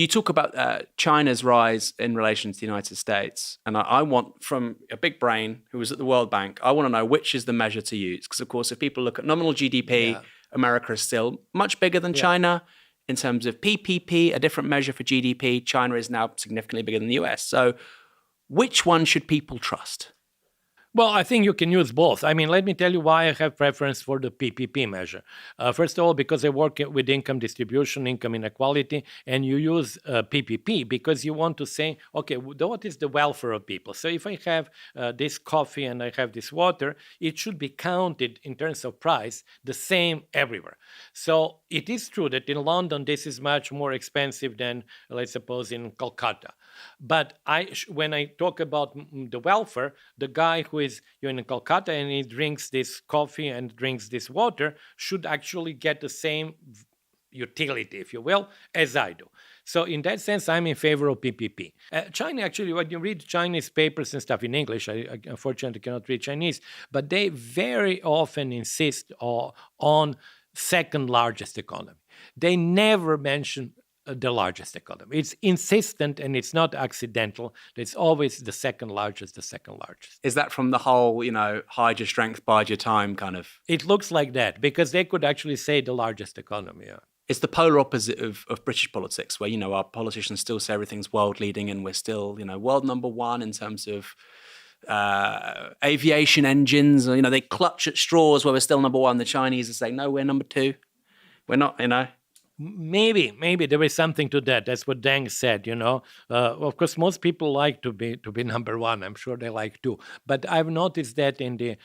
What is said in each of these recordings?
You talk about China's rise in relation to the United States, and I want, from a big brain who was at the World Bank, I want to know which is the measure to use. Because, of course, if people look at nominal GDP, America is still much bigger than China. In terms of PPP, a different measure for GDP, China is now significantly bigger than the US. So which one should people trust? Well, I think you can use both. I mean, let me tell you why I have preference for the PPP measure. First of all, because I work with income distribution, income inequality, and you use PPP because you want to say, okay, what is the welfare of people? So if I have this coffee and I have this water, it should be counted in terms of price the same everywhere. So it is true that in London, this is much more expensive than, let's suppose, in Calcutta. But when I talk about the welfare, the guy who is in Calcutta and he drinks this coffee and drinks this water should actually get the same utility, if you will, as I do. So in that sense, I'm in favor of PPP. China, actually, when you read Chinese papers and stuff in English, I unfortunately cannot read Chinese, but they very often insist on second largest economy. They never mention the largest economy. It's insistent and it's not accidental. It's always the second largest. Is that from the whole, hide your strength, bide your time kind of? It looks like that because they could actually say the largest economy. Yeah. It's the polar opposite of British politics where, our politicians still say everything's world leading and we're still, world number one in terms of aviation engines. They clutch at straws where we're still number one. The Chinese are saying, no, we're number two. We're not, Maybe there is something to that. That's what Deng said, Of course, most people like to be number one. I'm sure they like to. But I've noticed that in the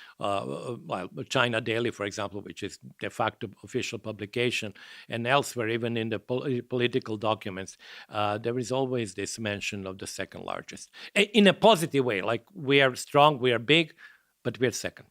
China Daily, for example, which is de facto official publication, and elsewhere, even in the political documents, there is always this mention of the second largest. In a positive way, like we are strong, we are big, but we're second.